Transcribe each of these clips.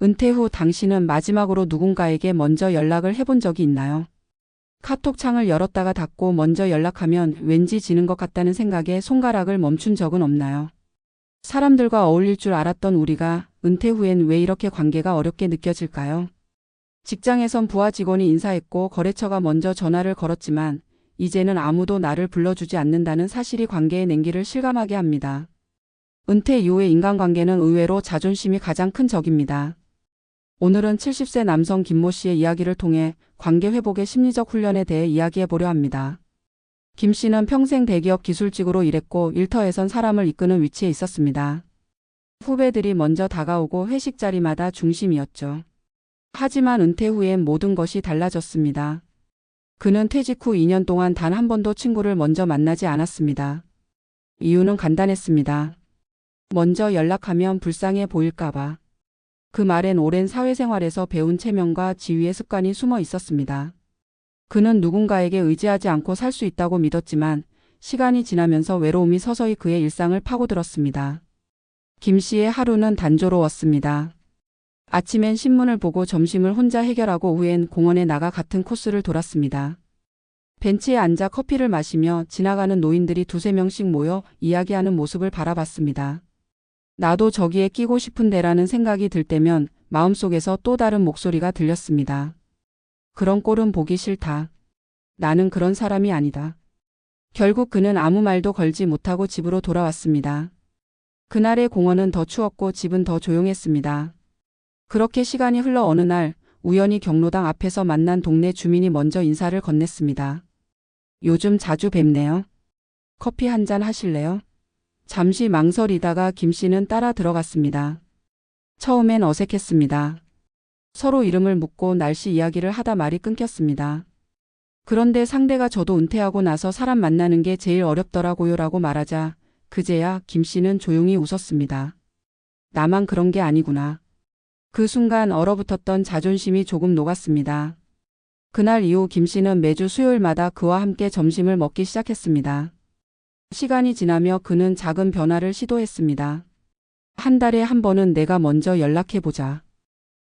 은퇴 후 당신은 마지막으로 누군가에게 먼저 연락을 해본 적이 있나요? 카톡 창을 열었다가 닫고 먼저 연락하면 왠지 지는 것 같다는 생각에 손가락을 멈춘 적은 없나요? 사람들과 어울릴 줄 알았던 우리가 은퇴 후엔 왜 이렇게 관계가 어렵게 느껴질까요? 직장에선 부하 직원이 인사했고 거래처가 먼저 전화를 걸었지만 이제는 아무도 나를 불러주지 않는다는 사실이 관계의 냉기를 실감하게 합니다. 은퇴 이후의 인간관계는 의외로 자존심이 가장 큰 적입니다. 오늘은 70세 남성 김모 씨의 이야기를 통해 관계 회복의 심리적 훈련에 대해 이야기해 보려 합니다. 김 씨는 평생 대기업 기술직으로 일했고 일터에선 사람을 이끄는 위치에 있었습니다. 후배들이 먼저 다가오고 회식 자리마다 중심이었죠. 하지만 은퇴 후엔 모든 것이 달라졌습니다. 그는 퇴직 후 2년 동안 단 한 번도 친구를 먼저 만나지 않았습니다. 이유는 간단했습니다. 먼저 연락하면 불쌍해 보일까봐. 그 말엔 오랜 사회생활에서 배운 체면과 지위의 습관이 숨어 있었습니다. 그는 누군가에게 의지하지 않고 살 수 있다고 믿었지만 시간이 지나면서 외로움이 서서히 그의 일상을 파고들었습니다. 김 씨의 하루는 단조로웠습니다. 아침엔 신문을 보고 점심을 혼자 해결하고 오후엔 공원에 나가 같은 코스를 돌았습니다. 벤치에 앉아 커피를 마시며 지나가는 노인들이 두세 명씩 모여 이야기하는 모습을 바라봤습니다. 나도 저기에 끼고 싶은데라는 생각이 들 때면 마음속에서 또 다른 목소리가 들렸습니다. 그런 꼴은 보기 싫다. 나는 그런 사람이 아니다. 결국 그는 아무 말도 걸지 못하고 집으로 돌아왔습니다. 그날의 공원은 더 추웠고 집은 더 조용했습니다. 그렇게 시간이 흘러 어느 날 우연히 경로당 앞에서 만난 동네 주민이 먼저 인사를 건넸습니다. 요즘 자주 뵙네요. 커피 한 잔 하실래요? 잠시 망설이다가 김 씨는 따라 들어갔습니다. 처음엔 어색했습니다. 서로 이름을 묻고 날씨 이야기를 하다 말이 끊겼습니다. 그런데 상대가 저도 은퇴하고 나서 사람 만나는 게 제일 어렵더라고요라고 말하자 그제야 김 씨는 조용히 웃었습니다. 나만 그런 게 아니구나. 그 순간 얼어붙었던 자존심이 조금 녹았습니다. 그날 이후 김 씨는 매주 수요일마다 그와 함께 점심을 먹기 시작했습니다. 시간이 지나며 그는 작은 변화를 시도했습니다. 한 달에 한 번은 내가 먼저 연락해보자.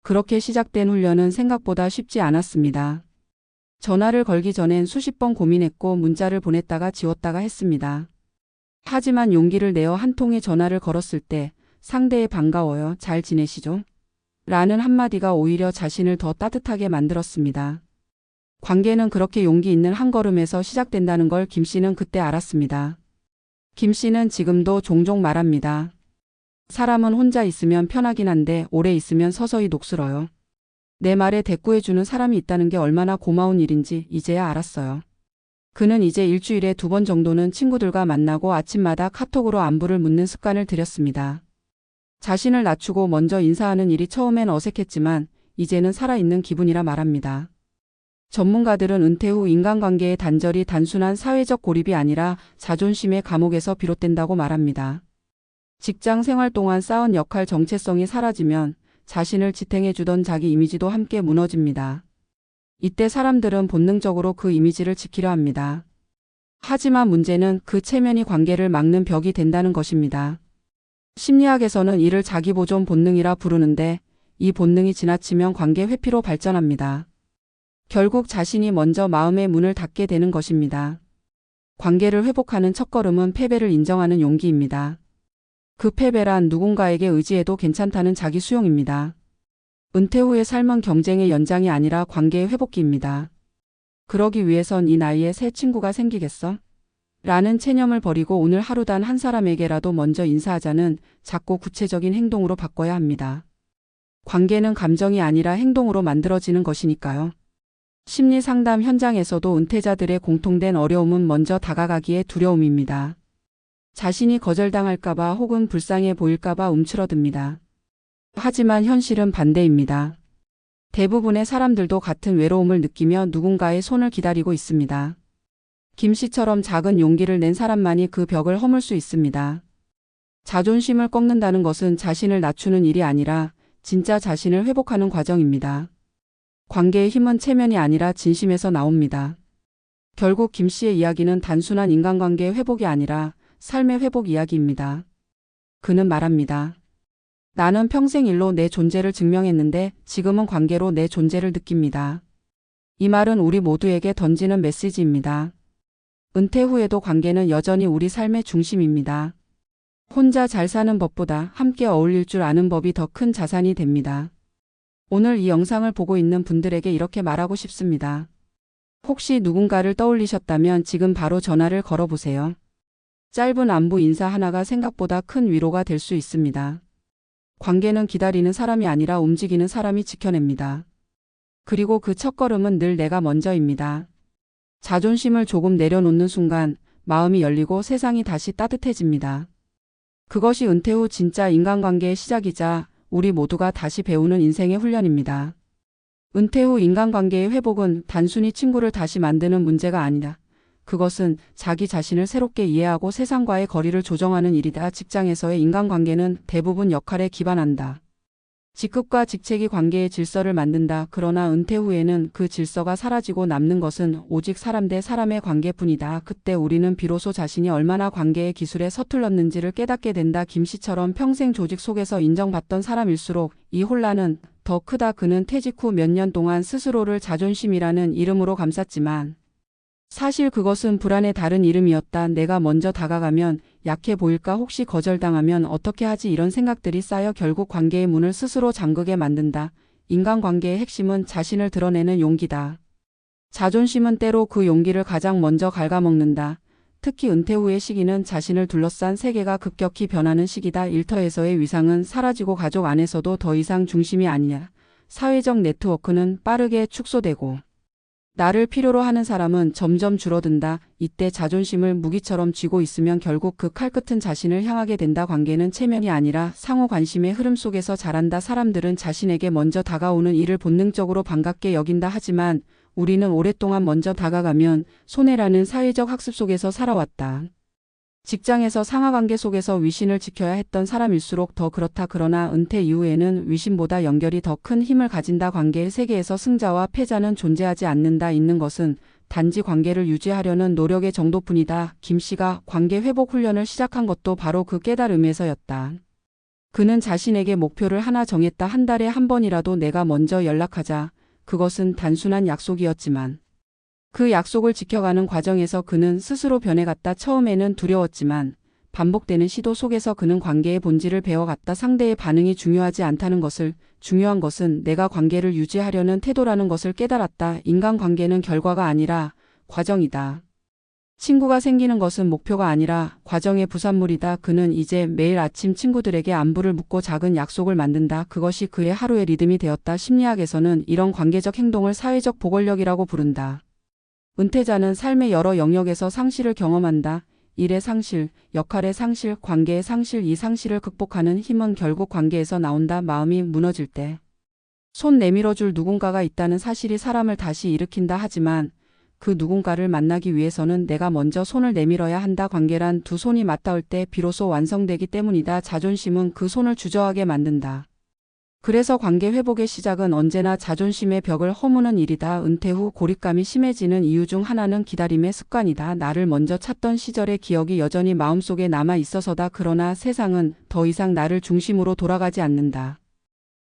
그렇게 시작된 훈련은 생각보다 쉽지 않았습니다. 전화를 걸기 전엔 수십 번 고민했고 문자를 보냈다가 지웠다가 했습니다. 하지만 용기를 내어 한 통의 전화를 걸었을 때 상대의 반가워요, 잘 지내시죠? 라는 한마디가 오히려 자신을 더 따뜻하게 만들었습니다. 관계는 그렇게 용기 있는 한 걸음에서 시작된다는 걸 김 씨는 그때 알았습니다. 김 씨는 지금도 종종 말합니다. 사람은 혼자 있으면 편하긴 한데 오래 있으면 서서히 녹슬어요. 내 말에 대꾸해주는 사람이 있다는 게 얼마나 고마운 일인지 이제야 알았어요. 그는 이제 일주일에 2번 정도는 친구들과 만나고 아침마다 카톡으로 안부를 묻는 습관을 들였습니다. 자신을 낮추고 먼저 인사하는 일이 처음엔 어색했지만 이제는 살아있는 기분이라 말합니다. 전문가들은 은퇴 후 인간관계의 단절이 단순한 사회적 고립이 아니라 자존심의 감옥에서 비롯된다고 말합니다. 직장 생활 동안 쌓은 역할 정체성이 사라지면 자신을 지탱해주던 자기 이미지도 함께 무너집니다. 이때 사람들은 본능적으로 그 이미지를 지키려 합니다. 하지만 문제는 그 체면이 관계를 막는 벽이 된다는 것입니다. 심리학에서는 이를 자기보존 본능이라 부르는데 이 본능이 지나치면 관계 회피로 발전합니다. 결국 자신이 먼저 마음의 문을 닫게 되는 것입니다. 관계를 회복하는 첫걸음은 패배를 인정하는 용기입니다. 그 패배란 누군가에게 의지해도 괜찮다는 자기 수용입니다. 은퇴 후의 삶은 경쟁의 연장이 아니라 관계의 회복기입니다. 그러기 위해선 이 나이에 새 친구가 생기겠어? 라는 체념을 버리고 오늘 하루 단 한 사람에게라도 먼저 인사하자는 작고 구체적인 행동으로 바꿔야 합니다. 관계는 감정이 아니라 행동으로 만들어지는 것이니까요. 심리 상담 현장에서도 은퇴자들의 공통된 어려움은 먼저 다가가기의 두려움입니다. 자신이 거절당할까봐 혹은 불쌍해 보일까봐 움츠러듭니다. 하지만 현실은 반대입니다. 대부분의 사람들도 같은 외로움을 느끼며 누군가의 손을 기다리고 있습니다. 김 씨처럼 작은 용기를 낸 사람만이 그 벽을 허물 수 있습니다. 자존심을 꺾는다는 것은 자신을 낮추는 일이 아니라 진짜 자신을 회복하는 과정입니다. 관계의 힘은 체면이 아니라 진심에서 나옵니다. 결국 김 씨의 이야기는 단순한 인간관계의 회복이 아니라 삶의 회복 이야기입니다. 그는 말합니다. 나는 평생 일로 내 존재를 증명했는데 지금은 관계로 내 존재를 느낍니다. 이 말은 우리 모두에게 던지는 메시지입니다. 은퇴 후에도 관계는 여전히 우리 삶의 중심입니다. 혼자 잘 사는 법보다 함께 어울릴 줄 아는 법이 더 큰 자산이 됩니다. 오늘 이 영상을 보고 있는 분들에게 이렇게 말하고 싶습니다. 혹시 누군가를 떠올리셨다면 지금 바로 전화를 걸어보세요. 짧은 안부 인사 하나가 생각보다 큰 위로가 될 수 있습니다. 관계는 기다리는 사람이 아니라 움직이는 사람이 지켜냅니다. 그리고 그 첫걸음은 늘 내가 먼저입니다. 자존심을 조금 내려놓는 순간 마음이 열리고 세상이 다시 따뜻해집니다. 그것이 은퇴 후 진짜 인간관계의 시작이자 우리 모두가 다시 배우는 인생의 훈련입니다. 은퇴 후 인간관계의 회복은 단순히 친구를 다시 만드는 문제가 아니다. 그것은 자기 자신을 새롭게 이해하고 세상과의 거리를 조정하는 일이다. 직장에서의 인간관계는 대부분 역할에 기반한다. 직급과 직책이 관계의 질서를 만든다. 그러나 은퇴 후에는 그 질서가 사라지고 남는 것은 오직 사람 대 사람의 관계뿐이다. 그때 우리는 비로소 자신이 얼마나 관계의 기술에 서툴렀는지를 깨닫게 된다. 김 씨처럼 평생 조직 속에서 인정받던 사람일수록 이 혼란은 더 크다. 그는 퇴직 후 몇 년 동안 스스로를 자존심이라는 이름으로 감쌌지만 사실 그것은 불안의 다른 이름이었다. 내가 먼저 다가가면 약해 보일까? 혹시 거절당하면 어떻게 하지? 이런 생각들이 쌓여 결국 관계의 문을 스스로 잠그게 만든다. 인간관계의 핵심은 자신을 드러내는 용기다. 자존심은 때로 그 용기를 가장 먼저 갉아먹는다. 특히 은퇴 후의 시기는 자신을 둘러싼 세계가 급격히 변하는 시기다. 일터에서의 위상은 사라지고 가족 안에서도 더 이상 중심이 아니냐. 사회적 네트워크는 빠르게 축소되고 나를 필요로 하는 사람은 점점 줄어든다. 이때 자존심을 무기처럼 쥐고 있으면 결국 그 칼끝은 자신을 향하게 된다. 관계는 체면이 아니라 상호 관심의 흐름 속에서 자란다. 사람들은 자신에게 먼저 다가오는 이를 본능적으로 반갑게 여긴다. 하지만 우리는 오랫동안 먼저 다가가면 손해라는 사회적 학습 속에서 살아왔다. 직장에서 상하관계 속에서 위신을 지켜야 했던 사람일수록 더 그렇다. 그러나 은퇴 이후에는 위신보다 연결이 더 큰 힘을 가진다. 관계의 세계에서 승자와 패자는 존재하지 않는다. 있는 것은 단지 관계를 유지하려는 노력의 정도뿐이다. 김 씨가 관계 회복 훈련을 시작한 것도 바로 그 깨달음에서였다. 그는 자신에게 목표를 하나 정했다. 한 달에 한 번이라도 내가 먼저 연락하자. 그것은 단순한 약속이었지만 그 약속을 지켜가는 과정에서 그는 스스로 변해갔다. 처음에는 두려웠지만 반복되는 시도 속에서 그는 관계의 본질을 배워갔다. 상대의 반응이 중요하지 않다는 것을, 중요한 것은 내가 관계를 유지하려는 태도라는 것을 깨달았다. 인간관계는 결과가 아니라 과정이다. 친구가 생기는 것은 목표가 아니라 과정의 부산물이다. 그는 이제 매일 아침 친구들에게 안부를 묻고 작은 약속을 만든다. 그것이 그의 하루의 리듬이 되었다. 심리학에서는 이런 관계적 행동을 사회적 보건력이라고 부른다. 은퇴자는 삶의 여러 영역에서 상실을 경험한다. 일의 상실, 역할의 상실, 관계의 상실. 이 상실을 극복하는 힘은 결국 관계에서 나온다. 마음이 무너질 때 손 내밀어줄 누군가가 있다는 사실이 사람을 다시 일으킨다. 하지만 그 누군가를 만나기 위해서는 내가 먼저 손을 내밀어야 한다. 관계란 두 손이 맞닿을 때 비로소 완성되기 때문이다. 자존심은 그 손을 주저하게 만든다. 그래서 관계 회복의 시작은 언제나 자존심의 벽을 허무는 일이다. 은퇴 후 고립감이 심해지는 이유 중 하나는 기다림의 습관이다. 나를 먼저 찾던 시절의 기억이 여전히 마음속에 남아 있어서다. 그러나 세상은 더 이상 나를 중심으로 돌아가지 않는다.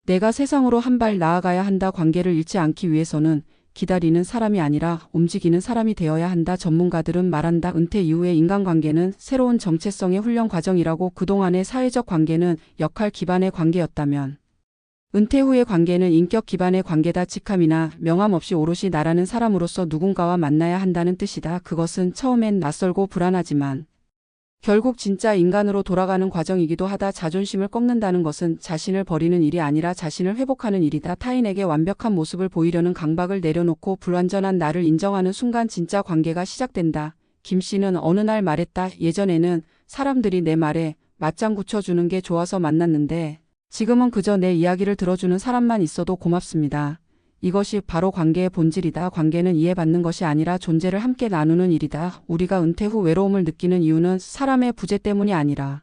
내가 세상으로 한 발 나아가야 한다. 관계를 잃지 않기 위해서는 기다리는 사람이 아니라 움직이는 사람이 되어야 한다. 전문가들은 말한다. 은퇴 이후의 인간관계는 새로운 정체성의 훈련 과정이라고. 그동안의 사회적 관계는 역할 기반의 관계였다면 은퇴 후의 관계는 인격 기반의 관계다. 직함이나 명함 없이 오롯이 나라는 사람으로서 누군가와 만나야 한다는 뜻이다. 그것은 처음엔 낯설고 불안하지만 결국 진짜 인간으로 돌아가는 과정이기도 하다. 자존심을 꺾는다는 것은 자신을 버리는 일이 아니라 자신을 회복하는 일이다. 타인에게 완벽한 모습을 보이려는 강박을 내려놓고 불완전한 나를 인정하는 순간 진짜 관계가 시작된다. 김 씨는 어느 날 말했다. 예전에는 사람들이 내 말에 맞장구 쳐주는 게 좋아서 만났는데 지금은 그저 내 이야기를 들어주는 사람만 있어도 고맙습니다. 이것이 바로 관계의 본질이다. 관계는 이해받는 것이 아니라 존재를 함께 나누는 일이다. 우리가 은퇴 후 외로움을 느끼는 이유는 사람의 부재 때문이 아니라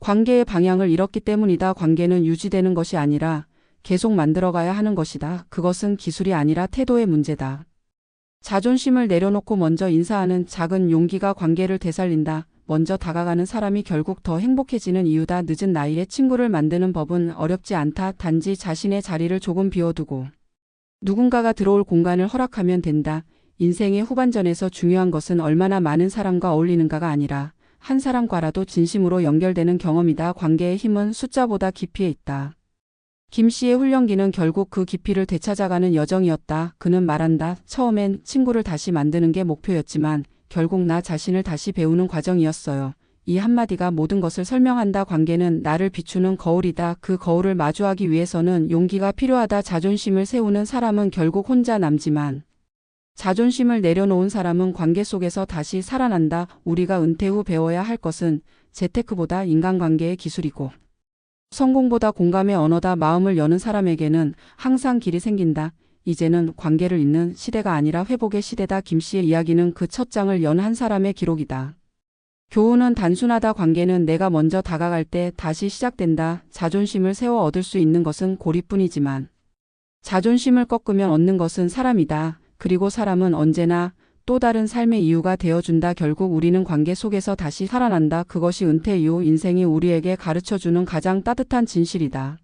관계의 방향을 잃었기 때문이다. 관계는 유지되는 것이 아니라 계속 만들어가야 하는 것이다. 그것은 기술이 아니라 태도의 문제다. 자존심을 내려놓고 먼저 인사하는 작은 용기가 관계를 되살린다. 먼저 다가가는 사람이 결국 더 행복해지는 이유다. 늦은 나이에 친구를 만드는 법은 어렵지 않다. 단지 자신의 자리를 조금 비워두고 누군가가 들어올 공간을 허락하면 된다. 인생의 후반전에서 중요한 것은 얼마나 많은 사람과 어울리는가가 아니라 한 사람과라도 진심으로 연결되는 경험이다. 관계의 힘은 숫자보다 깊이에 있다. 김 씨의 훈련기는 결국 그 깊이를 되찾아가는 여정이었다. 그는 말한다. 처음엔 친구를 다시 만드는 게 목표였지만 결국 나 자신을 다시 배우는 과정이었어요. 이 한마디가 모든 것을 설명한다. 관계는 나를 비추는 거울이다. 그 거울을 마주하기 위해서는 용기가 필요하다. 자존심을 세우는 사람은 결국 혼자 남지만 자존심을 내려놓은 사람은 관계 속에서 다시 살아난다. 우리가 은퇴 후 배워야 할 것은 재테크보다 인간관계의 기술이고 성공보다 공감의 언어다. 마음을 여는 사람에게는 항상 길이 생긴다. 이제는 관계를 잇는 시대가 아니라 회복의 시대다. 김 씨의 이야기는 그 첫 장을 연 한 사람의 기록이다. 교훈은 단순하다. 관계는 내가 먼저 다가갈 때 다시 시작된다. 자존심을 세워 얻을 수 있는 것은 고립뿐이지만 자존심을 꺾으면 얻는 것은 사람이다. 그리고 사람은 언제나 또 다른 삶의 이유가 되어준다. 결국 우리는 관계 속에서 다시 살아난다. 그것이 은퇴 이후 인생이 우리에게 가르쳐주는 가장 따뜻한 진실이다.